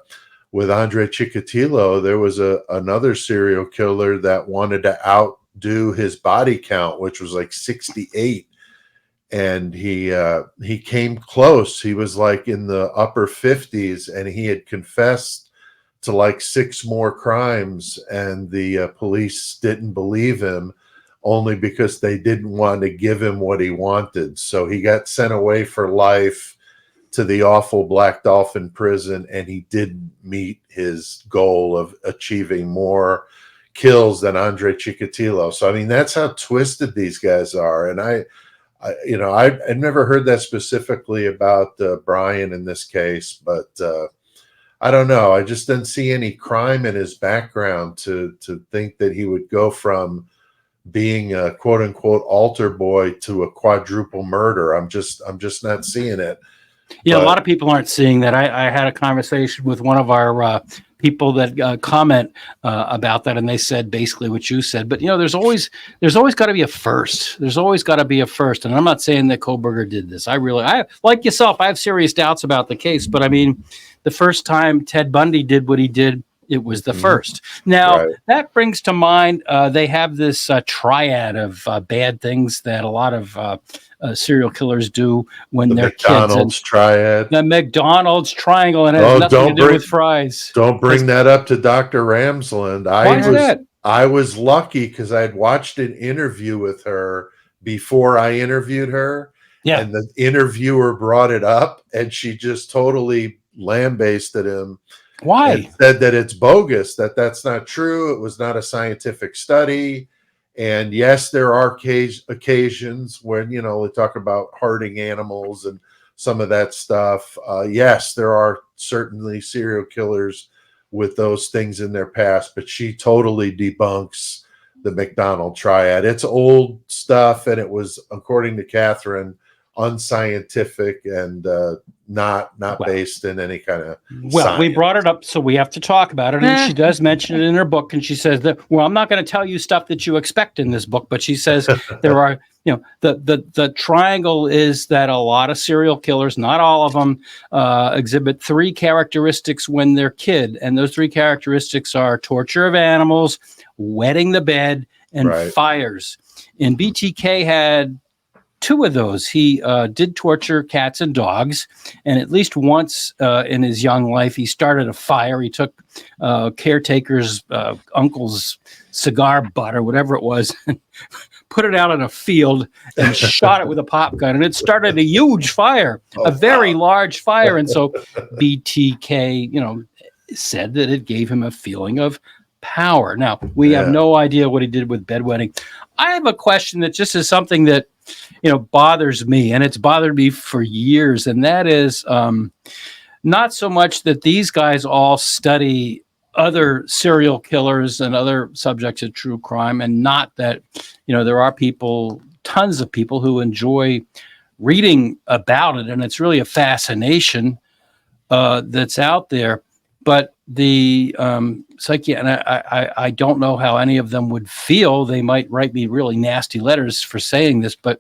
with Andrei Chikatilo, there was another serial killer that wanted to outdo his body count, which was like 68. and he came close. He was like in the upper 50s, and he had confessed to like 6 more crimes, and the police didn't believe him, only because they didn't want to give him what he wanted. So he got sent away for life to the awful Black Dolphin prison, and he didn't meet his goal of achieving more kills than Andre Chikatilo. So I mean, that's how twisted these guys are. And I never heard that specifically about Bryan in this case, but I don't know. I just didn't see any crime in his background to think that he would go from being a quote unquote altar boy to a quadruple murder. I'm just not seeing it. Yeah, But a lot of people aren't seeing that. I had a conversation with one of our people that comment about that, and they said basically what you said. But there's always got to be a first. There's always got to be a first. And I'm not saying that Kohberger did this. I like yourself. I have serious doubts about the case. But I mean, the first time Ted Bundy did what he did, it was the first. Now, that brings to mind they have this triad of bad things that a lot of serial killers do when they're McDonald's kids. triad. The McDonald's triangle, and it has nothing to do with fries. Don't bring that up to Dr. Ramsland. Why is that? I was lucky because I'd watched an interview with her before I interviewed her. Yeah. And the interviewer brought it up, and she just totally lambasted him. Why? And said that it's bogus, that's not true. It was not a scientific study. And yes, there are occasions when, they talk about hurting animals and some of that stuff. Yes, there are certainly serial killers with those things in their past, but she totally debunks the McDonald triad. It's old stuff, and it was, according to Katherine, unscientific and not based in any kind of science. We brought it up, so we have to talk about it. And she does mention it in her book, and she says that, well, I'm not going to tell you stuff that you expect in this book, but she says there are, the triangle is that a lot of serial killers, not all of them, exhibit 3 characteristics when they're kid, and those 3 characteristics are torture of animals, wetting the bed, and fires. And BTK had 2 of those. He did torture cats and dogs, and at least once in his young life, he started a fire. He took caretaker's uncle's cigar butt or whatever it was, and put it out in a field and shot it with a pop gun, and it started a huge fire, a very large fire. And so BTK, said that it gave him a feeling of power. Now, we have no idea what he did with bedwetting. I have a question that just is something that bothers me, and it's bothered me for years, and that is not so much that these guys all study other serial killers and other subjects of true crime, and not that there are tons of people who enjoy reading about it, and it's really a fascination that's out there. But the psyche, and I don't know how any of them would feel. They might write me really nasty letters for saying this, but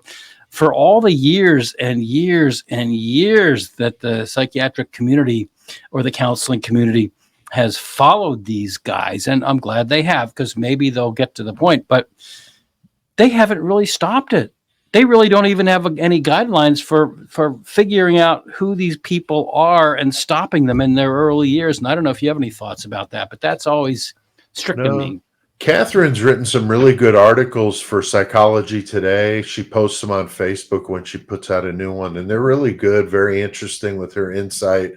for all the years and years and years that the psychiatric community or the counseling community has followed these guys, and I'm glad they have, because maybe they'll get to the point, but they haven't really stopped it. They really don't even have any guidelines for figuring out who these people are and stopping them in their early years. And I don't know if you have any thoughts about that, but that's always stricken me. Catherine's written some really good articles for Psychology Today. She posts them on Facebook when she puts out a new one, and they're really good, very interesting with her insight.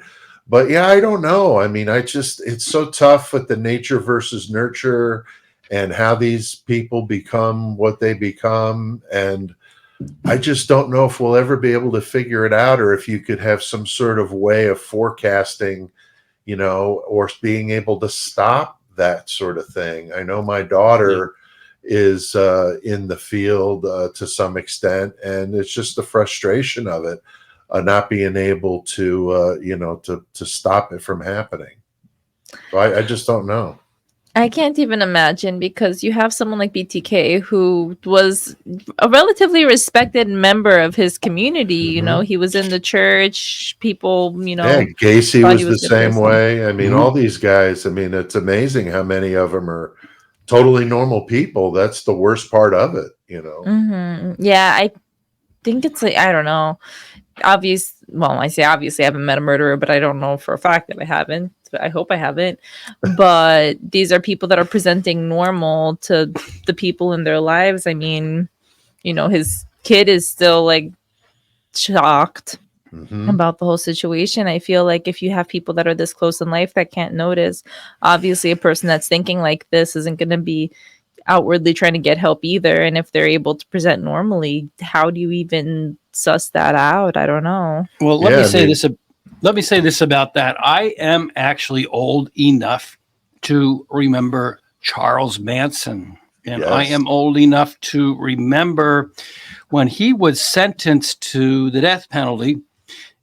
But yeah, I don't know. I mean, it's so tough with the nature versus nurture and how these people become what they become. And I just don't know if we'll ever be able to figure it out, or if you could have some sort of way of forecasting, or being able to stop that sort of thing. I know my daughter is in the field to some extent, and it's just the frustration of it, not being able to, to stop it from happening. So I just don't know. I can't even imagine, because you have someone like BTK who was a relatively respected member of his community. He was in the church. People, Yeah, Gacy was the same way. I mean, all these guys, it's amazing how many of them are totally normal people. That's the worst part of it, Yeah, think it's like, I don't know. I say obviously I haven't met a murderer, but I don't know for a fact that I haven't. I hope I haven't. But these are people that are presenting normal to the people in their lives. I mean, his kid is still like shocked about the whole situation. I feel like if you have people that are this close in life that can't notice, obviously a person that's thinking like this isn't going to be outwardly trying to get help either. And if they're able to present normally, how do you even suss that out? I don't know. Well, let me say this. Let me say this about that. I am actually old enough to remember Charles Manson, and I am old enough to remember when he was sentenced to the death penalty,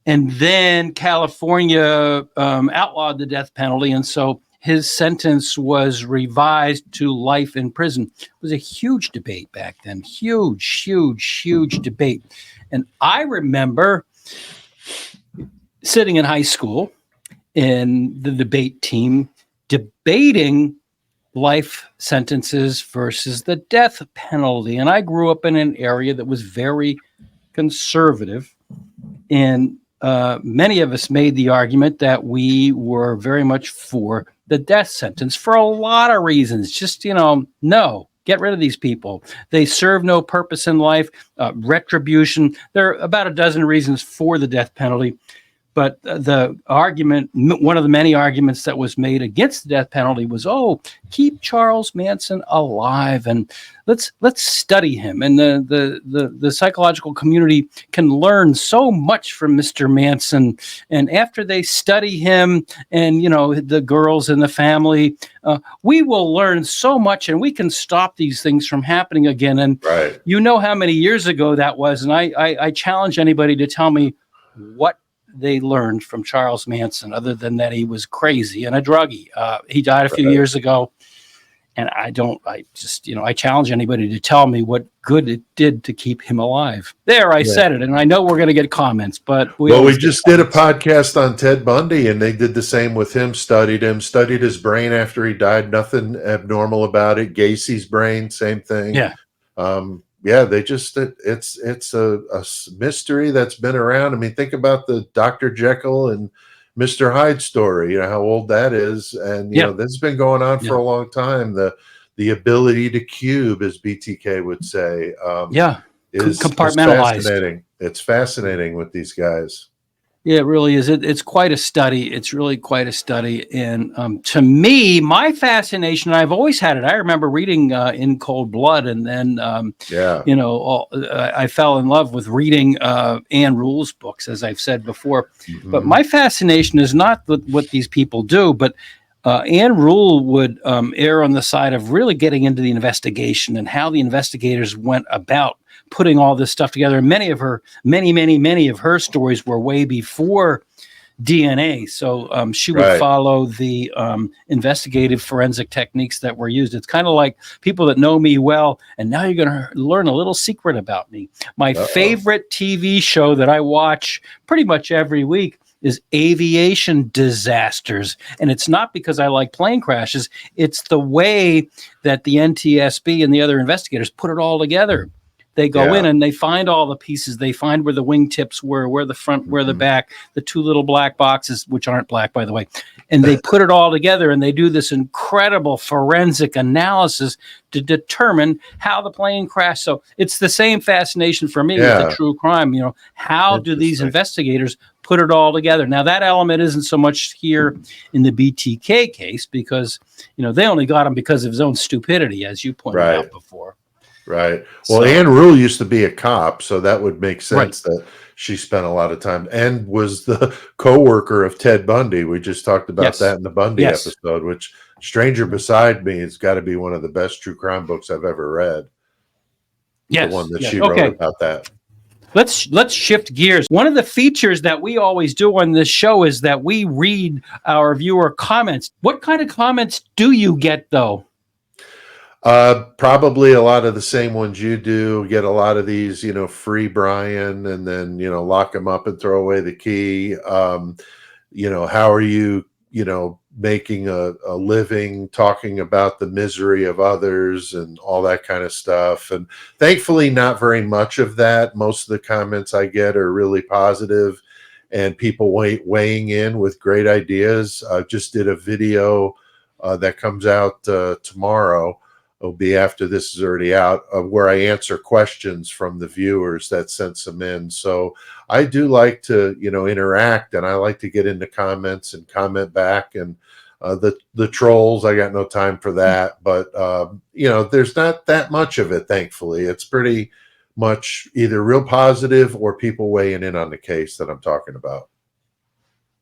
and then California outlawed the death penalty, and so his sentence was revised to life in prison. It was a huge debate back then. Huge debate. And I remember sitting in high school in the debate team debating life sentences versus the death penalty. And I grew up in an area that was very conservative. And many of us made the argument that we were very much for the death sentence for a lot of reasons. Just, no, get rid of these people. They serve no purpose in life. Retribution. There are about a dozen reasons for the death penalty. But the argument, one of the many arguments that was made against the death penalty was, keep Charles Manson alive and let's study him. And the psychological community can learn so much from Mr. Manson. And after they study him and, the girls in the family, we will learn so much and we can stop these things from happening again. And you know how many years ago that was. And I challenge anybody to tell me what they learned from Charles Manson, other than that he was crazy and a druggie. He died a few years ago, and I challenge anybody to tell me what good it did to keep him alive. There, I said it, and I know we're going to get comments, but we just did a podcast on Ted Bundy, and they did the same with him. Studied his brain after he died. Nothing abnormal about it. Gacy's brain, same thing. They just it's a mystery that's been around. I mean, think about the Dr. Jekyll and Mr. Hyde story. How old that is, and this has been going on for a long time. The ability to cube, as BTK would say, is compartmentalized. Fascinating. It's fascinating with these guys. Yeah, it really is. It's quite a study. It's really quite a study. And to me, my fascination, I've always had it. I remember reading In Cold Blood, and then, I fell in love with reading Ann Rule's books, as I've said before. But my fascination is not with what these people do, but Ann Rule would err on the side of really getting into the investigation and how the investigators went about putting all this stuff together. And many of her stories were way before DNA. So she would follow the investigative forensic techniques that were used. It's kind of like people that know me well, and now you're going to learn a little secret about me. My favorite TV show that I watch pretty much every week is Aviation Disasters. And it's not because I like plane crashes. It's the way that the NTSB and the other investigators put it all together. They go in and they find all the pieces. They find where the wingtips were, where the front, where the back, the two little black boxes, which aren't black, by the way. And they put it all together, and they do this incredible forensic analysis to determine how the plane crashed. So it's the same fascination for me with the true crime. How do these investigators put it all together? Now, that element isn't so much here in the BTK case because, they only got him because of his own stupidity, as you pointed out before. Right. Well, Ann Rule used to be a cop, so that would make sense that she spent a lot of time and was the co-worker of Ted Bundy. We just talked about that in the Bundy episode, which Stranger Beside Me has got to be one of the best true crime books I've ever read. The one that she wrote about that. Let's shift gears. One of the features that we always do on this show is that we read our viewer comments. What kind of comments do you get, though? Probably a lot of the same ones you do. Get a lot of these, free Brian, and then, lock him up and throw away the key. How are you making a living, talking about the misery of others and all that kind of stuff. And thankfully, not very much of that. Most of the comments I get are really positive and people weighing in with great ideas. I just did a video that comes out tomorrow. It'll be after this is already out, where I answer questions from the viewers that sent some in. So I do like to, interact, and I like to get into comments and comment back. And the trolls, I got no time for that. But there's not that much of it. Thankfully, it's pretty much either real positive or people weighing in on the case that I'm talking about.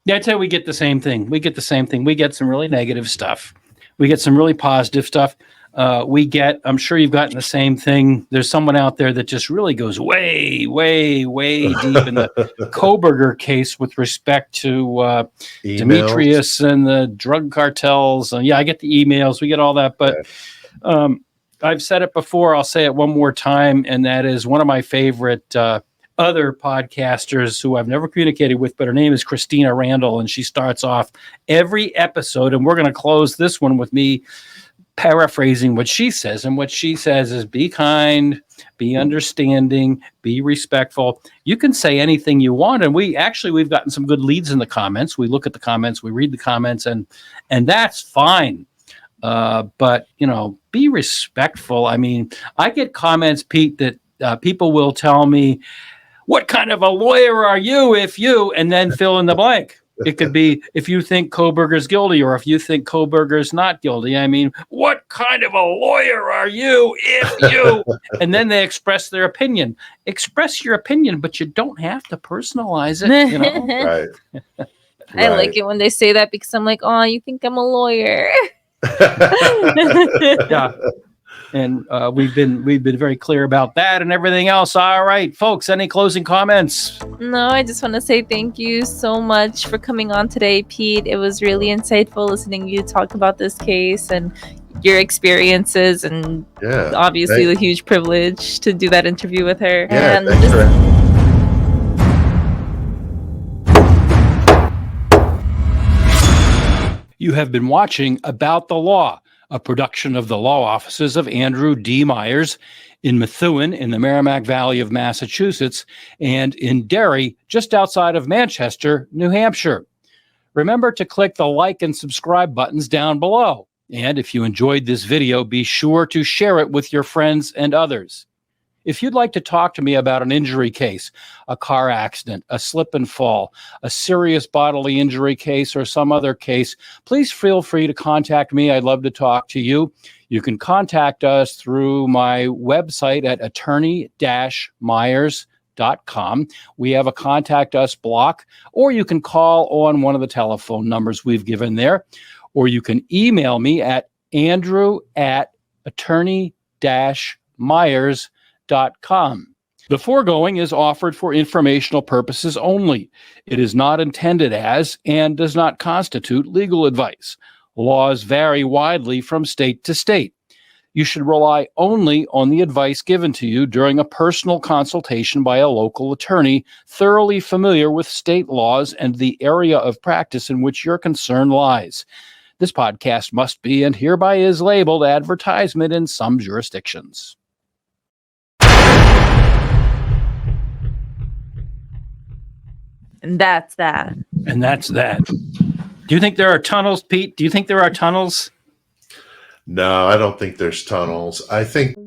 Yeah, I'd say we get the same thing. We get some really negative stuff. We get some really positive stuff. I'm sure you've gotten the same thing. There's someone out there that just really goes way, way, way deep in the Kohberger case with respect to Demetrius and the drug cartels. Yeah, I get the emails. We get all that. But I've said it before. I'll say it one more time. And that is one of my favorite other podcasters who I've never communicated with, but her name is Christina Randall. And she starts off every episode. And we're going to close this one with me paraphrasing what she says. And what she says is, be kind, be understanding, be respectful. You can say anything you want. And we've gotten some good leads in the comments. We look at the comments, we read the comments, and that's fine. But be respectful. I mean, I get comments, Pete, that people will tell me, what kind of a lawyer are you and then fill in the blank. It could be if you think Kohberger's guilty or if you think Kohberger's not guilty. I mean, what kind of a lawyer are you if you? And then they express their opinion. Express your opinion, but you don't have to personalize it. Right. I like it when they say that because I'm like, oh, you think I'm a lawyer? Yeah. And we've been very clear about that and everything else. All right, folks, any closing comments? No, I just want to say thank you so much for coming on today, Pete. It was really insightful listening to you talk about this case and your experiences, and obviously the huge privilege to do that interview with her. Yeah, And thanks for You have been watching About the Law, a production of the law offices of Andrew D. Myers in Methuen in the Merrimack Valley of Massachusetts and in Derry, just outside of Manchester, New Hampshire. Remember to click the like and subscribe buttons down below. And if you enjoyed this video, be sure to share it with your friends and others. If you'd like to talk to me about an injury case, a car accident, a slip and fall, a serious bodily injury case, or some other case, please feel free to contact me. I'd love to talk to you. You can contact us through my website at attorney-myers.com. We have a contact us block, or you can call on one of the telephone numbers we've given there, or you can email me at andrew@attorney-myers.com. The foregoing is offered for informational purposes only. It is not intended as and does not constitute legal advice. Laws vary widely from state to state. You should rely only on the advice given to you during a personal consultation by a local attorney thoroughly familiar with state laws and the area of practice in which your concern lies. This podcast must be and hereby is labeled advertisement in some jurisdictions. And that's that. And that's that. Do you think there are tunnels, Pete? Do you think there are tunnels? No, I don't think there's tunnels. I think